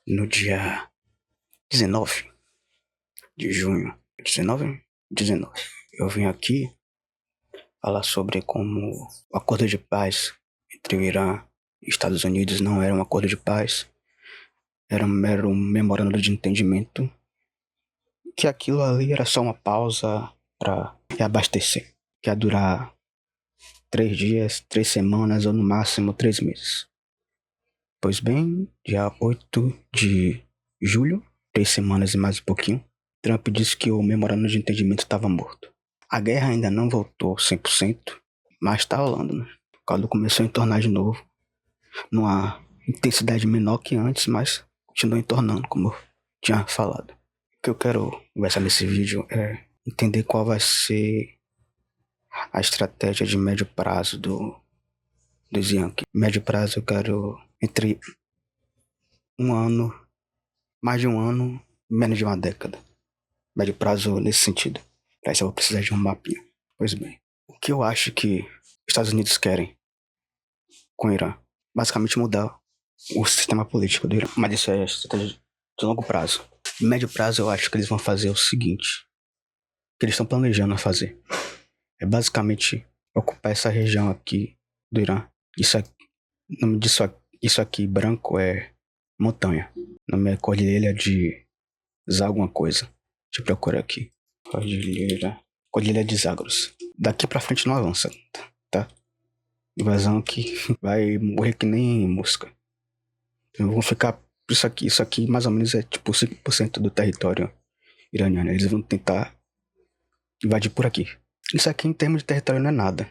no dia 19 de junho. 19? 19. Eu vim aqui falar sobre como o acordo de paz entre o Irã e Estados Unidos não era um acordo de paz, era um mero memorando de entendimento, que aquilo ali era só uma pausa para reabastecer, que ia durar 3 dias, 3 semanas ou no máximo 3 meses. Pois bem, dia 8 de julho, 3 semanas e mais um pouquinho, Trump disse que o memorando de entendimento estava morto. A guerra ainda não voltou 100%, mas está rolando, né? O caldo começou a entornar de novo, numa intensidade menor que antes, mas continua entornando, como eu tinha falado. O que eu quero conversar nesse vídeo é entender qual vai ser a estratégia de médio prazo dos Yankees. Médio prazo eu quero entre um ano, mais de um ano, menos de uma década. Médio prazo nesse sentido. Para isso eu vou precisar de um mapinha. Pois bem, o que eu acho que os Estados Unidos querem com o Irã? Basicamente mudar o sistema político do Irã. Mas isso é estratégia de longo prazo. Médio prazo eu acho que eles vão fazer o seguinte, que eles estão planejando fazer. É basicamente ocupar essa região aqui do Irã. O nome isso aqui branco é montanha. O nome é Cordilheira de alguma coisa. Deixa eu procurar aqui. Cordilheira de Zagros. Daqui pra frente não avança, tá? Invasão que vai morrer que nem mosca. Então vão ficar. Isso aqui mais ou menos é tipo 5% do território iraniano. Eles vão tentar invadir por aqui. Isso aqui em termos de território não é nada.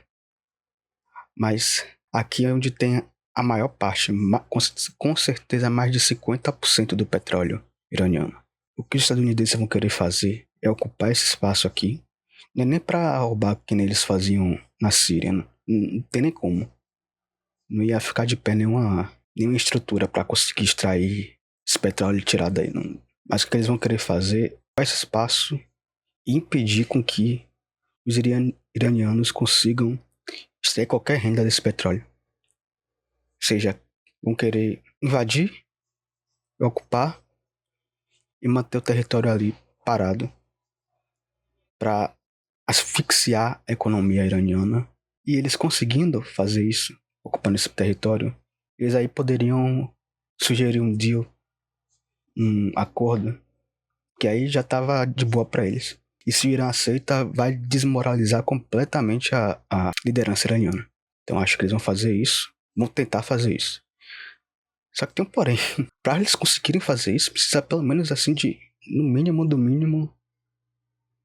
Mas aqui é onde tem a maior parte, com certeza mais de 50% do petróleo iraniano. O que os estadunidenses vão querer fazer é ocupar esse espaço aqui. Não é nem para roubar que nem eles faziam na Síria. Não tem nem como. Não ia ficar de pé nenhuma estrutura para conseguir extrair esse petróleo e tirar daí. Não. Mas o que eles vão querer fazer é esse espaço e impedir com que os iranianos consigam extrair qualquer renda desse petróleo. Ou seja, vão querer invadir, ocupar e manter o território ali parado para asfixiar a economia iraniana. E eles conseguindo fazer isso, ocupando esse território, eles aí poderiam sugerir um deal, um acordo, que aí já estava de boa para eles. E se o Irã aceita, vai desmoralizar completamente a liderança iraniana. Então acho que eles vão fazer isso, vão tentar fazer isso. Só que tem um porém. Para eles conseguirem fazer isso, precisa pelo menos assim de, no mínimo do mínimo,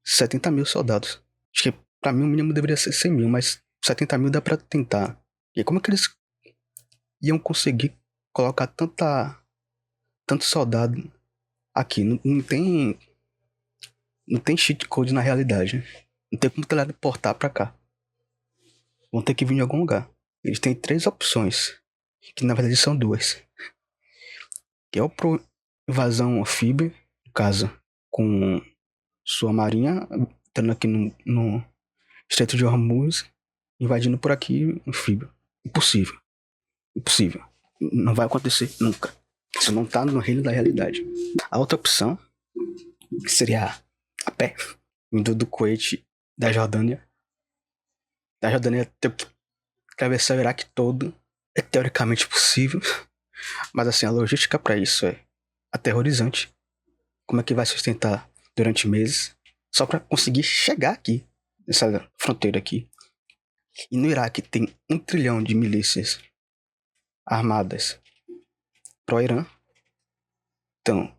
70 mil soldados. Acho que pra mim o mínimo deveria ser 100 mil, mas 70 mil dá pra tentar. E como é que eles iam conseguir colocar tanto soldado aqui? Não tem cheat code na realidade. Não tem como teleportar pra cá. Vão ter que vir de algum lugar. Eles têm 3 opções, que na verdade são 2. Que é o pro invasão anfíbia, no caso, com sua marinha, entrando aqui no Estreito de Hormuz, invadindo por aqui anfíbio. Impossível. Impossível. Não vai acontecer nunca. Isso não tá no reino da realidade. A outra opção seria a pé, vindo do Kuwait, da Jordânia. Da Jordânia ter que atravessar o Iraque todo. É teoricamente possível, mas assim, a logística para isso é aterrorizante. Como é que vai sustentar durante meses só para conseguir chegar aqui, nessa fronteira aqui? E no Iraque tem 1 trilhão de milícias armadas pró-Irã. Então,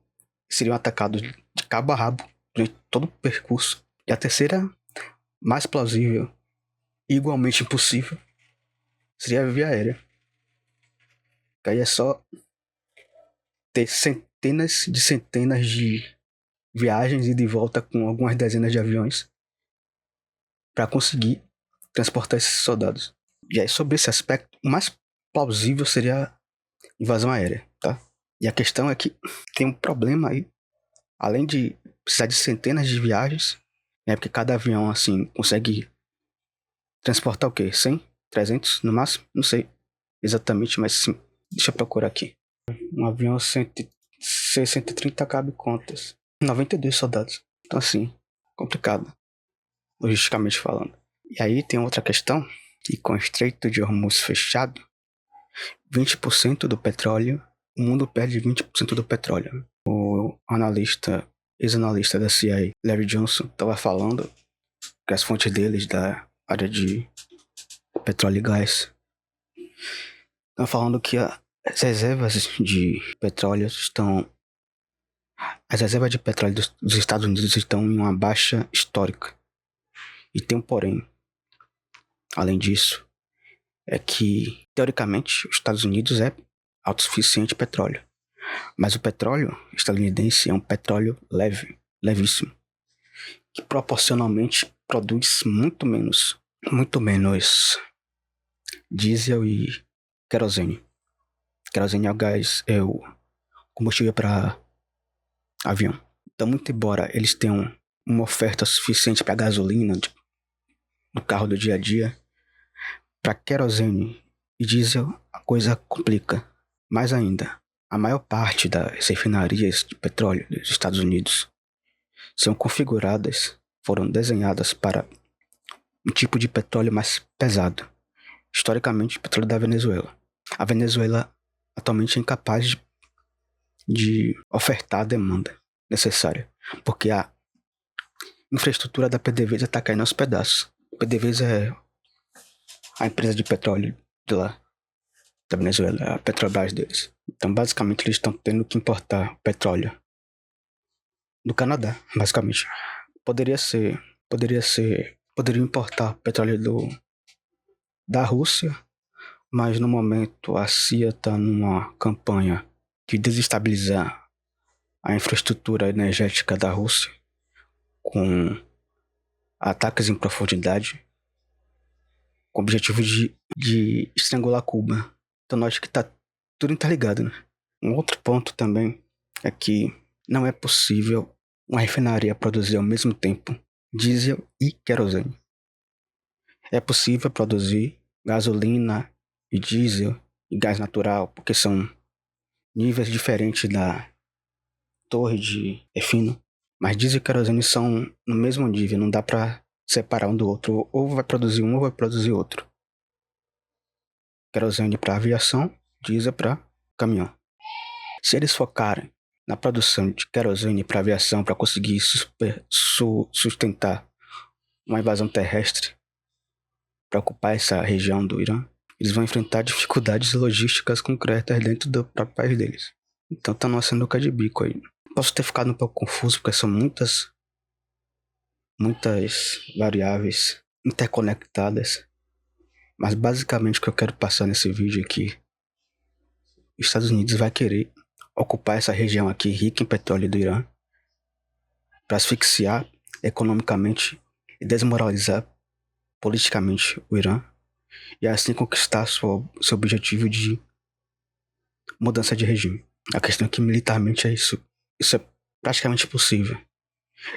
seriam atacados de cabo a rabo durante todo o percurso. E a terceira, mais plausível e igualmente impossível, seria a via aérea. Que aí é só ter centenas de viagens e de volta com algumas dezenas de aviões para conseguir transportar esses soldados. E aí, sobre esse aspecto, o mais plausível seria a invasão aérea, tá? E a questão é que tem um problema aí. Além de precisar de centenas de viagens, né? Porque cada avião, assim, consegue transportar o quê? 100? 300 no máximo? Não sei exatamente, mas sim. Deixa eu procurar aqui. Um avião 630 cabe contas. 92 soldados. Então, assim, complicado, logisticamente falando. E aí tem outra questão, que com o Estreito de Hormuz fechado, 20% do petróleo, o mundo perde 20% do petróleo. O ex-analista da CIA, Larry Johnson, estava falando que as fontes deles da área de petróleo e gás estão falando que as reservas de petróleo estão... As reservas de petróleo dos Estados Unidos estão em uma baixa histórica. E tem um porém. Além disso, é que, teoricamente, os Estados Unidos é autossuficiente em petróleo. Mas o petróleo estadunidense é um petróleo leve, levíssimo, que proporcionalmente produz muito menos diesel e querosene. Querosene é o gás, é o combustível para avião. Então, muito embora eles tenham uma oferta suficiente para gasolina no carro do dia a dia, para querosene e diesel a coisa complica. Mais ainda, a maior parte das refinarias de petróleo dos Estados Unidos são configuradas, foram desenhadas para um tipo de petróleo mais pesado. Historicamente, o petróleo da Venezuela. A Venezuela atualmente é incapaz de ofertar a demanda necessária, porque a infraestrutura da PDVSA está caindo aos pedaços. A PDVSA é a empresa de petróleo de lá, da Venezuela, a Petrobras deles. Então, basicamente, eles estão tendo que importar petróleo do Canadá, basicamente. Poderiam importar petróleo da Rússia, mas no momento a CIA está numa campanha de desestabilizar a infraestrutura energética da Rússia com ataques em profundidade, com o objetivo de estrangular Cuba. Então, acho que tá tudo interligado, né? Um outro ponto também é que não é possível uma refinaria produzir ao mesmo tempo diesel e querosene. É possível produzir gasolina e diesel e gás natural, porque são níveis diferentes da torre de refino, mas diesel e querosene são no mesmo nível, não dá para separar um do outro, ou vai produzir um ou vai produzir outro. Querosene para aviação, diesel para caminhão. Se eles focarem na produção de querosene para aviação para conseguir sustentar uma invasão terrestre para ocupar essa região do Irã, eles vão enfrentar dificuldades logísticas concretas dentro do próprio país deles. Então tá numa sinuca de bico aí. Posso ter ficado um pouco confuso porque são muitas variáveis interconectadas, mas basicamente o que eu quero passar nesse vídeo aqui, os Estados Unidos vai querer ocupar essa região aqui rica em petróleo do Irã para asfixiar economicamente e desmoralizar politicamente o Irã e assim conquistar seu objetivo de mudança de regime. A questão é que militarmente isso é praticamente possível.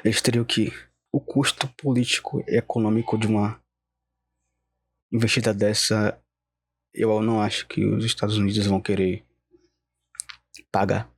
Eles teriam que... O custo político e econômico de uma investida dessa, eu não acho que os Estados Unidos vão querer pagar.